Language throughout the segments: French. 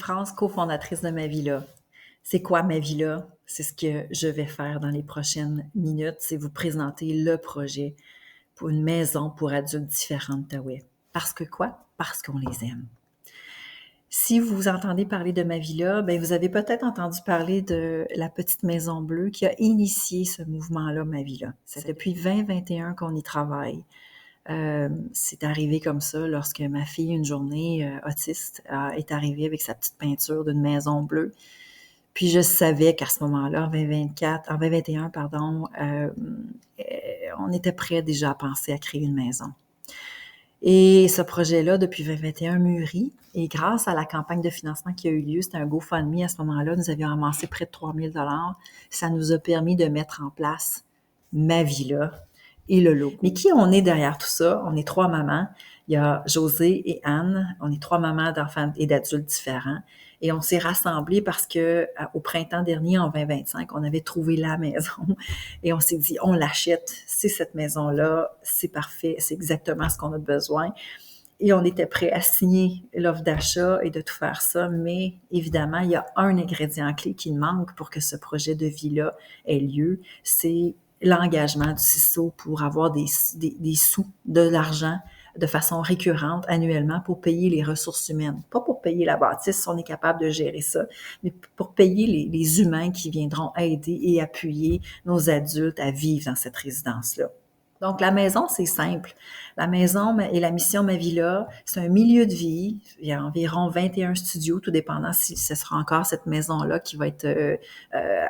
France, cofondatrice de Ma Villa. C'est quoi Ma Villa? C'est ce que je vais faire dans les prochaines minutes, c'est vous présenter le projet pour une maison pour adultes différents d'Outaouais. Parce que quoi? Parce qu'on les aime. Si vous entendez parler de Ma Villa, ben vous avez peut-être entendu parler de la petite maison bleue qui a initié ce mouvement-là, Ma Villa. C'est depuis 2021 qu'on y travaille. C'est arrivé comme ça lorsque ma fille, une journée autiste, est arrivée avec sa petite peinture d'une maison bleue. Puis je savais qu'à ce moment-là, en 2021, on était prêt déjà à penser à créer une maison. Et ce projet-là, depuis 2021, mûrit. Et grâce à la campagne de financement qui a eu lieu, c'était un GoFundMe à ce moment-là, nous avions amassé près de 3 000 $. Ça nous a permis de mettre en place Ma Villa et le logo. Mais qui on est derrière tout ça? On est 3 mamans. Il y a Josée et Anne. On est 3 mamans d'enfants et d'adultes différents. Et on s'est rassemblés parce que au printemps dernier, en 2025, on avait trouvé la maison. Et on s'est dit, on l'achète. C'est cette maison-là. C'est parfait. C'est exactement ce qu'on a besoin. Et on était prêt à signer l'offre d'achat et de tout faire ça. Mais évidemment, il y a un ingrédient clé qui manque pour que ce projet de vie-là ait lieu. C'est l'engagement du CISO pour avoir des sous, de l'argent de façon récurrente, annuellement, pour payer les ressources humaines. Pas pour payer la bâtisse, on est capable de gérer ça, mais pour payer les humains qui viendront aider et appuyer nos adultes à vivre dans cette résidence-là. Donc, la maison, c'est simple. La maison et la mission Ma Villa, c'est un milieu de vie. Il y a environ 21 studios, tout dépendant si ce sera encore cette maison-là qui va être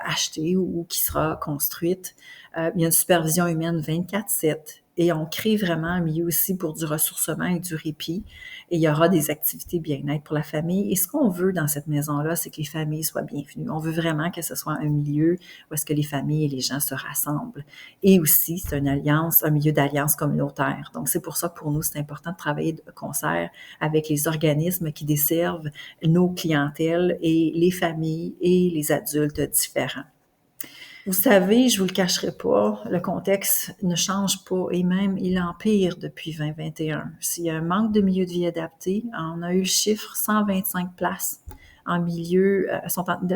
achetée ou qui sera construite. Il y a une supervision humaine 24/7. Et on crée vraiment un milieu aussi pour du ressourcement et du répit. Et il y aura des activités bien-être pour la famille. Et ce qu'on veut dans cette maison-là, c'est que les familles soient bienvenues. On veut vraiment que ce soit un milieu où est-ce que les familles et les gens se rassemblent. Et aussi, c'est une alliance, un milieu d'alliance communautaire. Donc, c'est pour ça que pour nous, c'est important de travailler de concert avec les organismes qui desservent nos clientèles et les familles et les adultes différents. Vous savez, je vous le cacherai pas, le contexte ne change pas et même il empire depuis 2021. S'il y a un manque de milieu de vie adapté, on a eu le chiffre 125 places en milieu,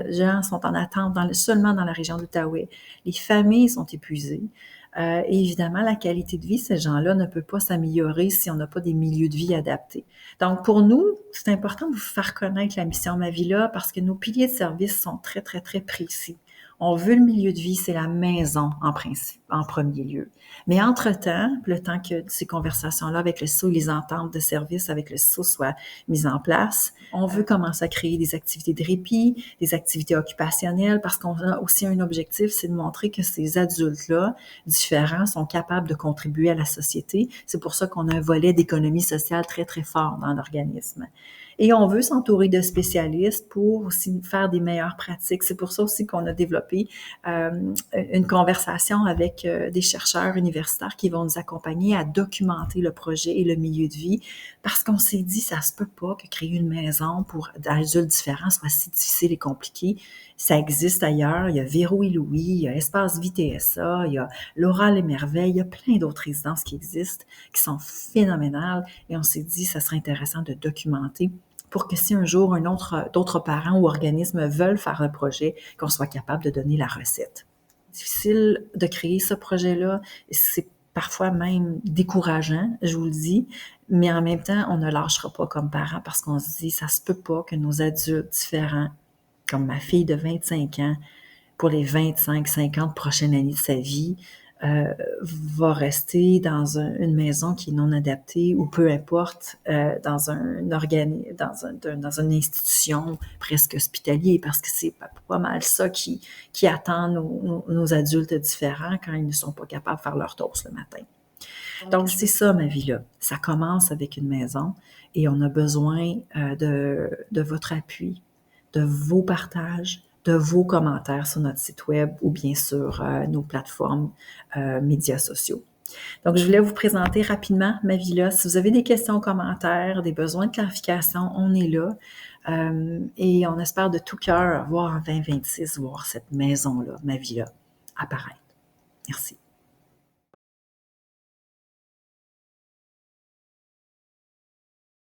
gens sont en attente seulement dans la région d'Outaouais. Les familles sont épuisées. Et évidemment, la qualité de vie, ces gens-là ne peut pas s'améliorer si on n'a pas des milieux de vie adaptés. Donc, pour nous, c'est important de vous faire connaître la mission Ma Villa parce que nos piliers de service sont très, très, très précis. On veut le milieu de vie, c'est la maison en principe, en premier lieu. Mais entre-temps, le temps que ces conversations-là avec le CISO et les ententes de service avec le CISO soient mises en place, on veut commencer à créer des activités de répit, des activités occupationnelles, parce qu'on a aussi un objectif, c'est de montrer que ces adultes-là, différents, sont capables de contribuer à la société. C'est pour ça qu'on a un volet d'économie sociale très, très fort dans l'organisme. Et on veut s'entourer de spécialistes pour aussi faire des meilleures pratiques. C'est pour ça aussi qu'on a développé une conversation avec des chercheurs universitaires qui vont nous accompagner à documenter le projet et le milieu de vie parce qu'on s'est dit, ça se peut pas que créer une maison pour adultes différents soit si difficile et compliqué. Ça existe ailleurs. Il y a Véro et Louis, il y a Espace Vie TSA, il y a L'Oral et Merveille, il y a plein d'autres résidences qui existent, qui sont phénoménales. Et on s'est dit, ça serait intéressant de documenter pour que si un jour d'autres parents ou organismes veulent faire le projet, qu'on soit capable de donner la recette. Difficile de créer ce projet-là, c'est parfois même décourageant, je vous le dis, mais en même temps, on ne lâchera pas comme parents parce qu'on se dit, ça se peut pas que nos adultes différents, comme ma fille de 25 ans, pour les 25-50 prochaines années de sa vie, va rester dans une maison qui est non adaptée ou peu importe, dans une institution presque hospitalière parce que c'est pas mal ça qui attend nos adultes différents quand ils ne sont pas capables de faire leur toast le matin. Donc, c'est ça, Ma Villa. Ça commence avec une maison et on a besoin de votre appui, de vos partages, de vos commentaires sur notre site web ou bien sur nos plateformes médias sociaux. Donc, je voulais vous présenter rapidement Ma Villa. Si vous avez des questions, commentaires, des besoins de clarification, on est là. Et on espère de tout cœur voir en 2026, voir cette maison-là, Ma Villa, apparaître. Merci.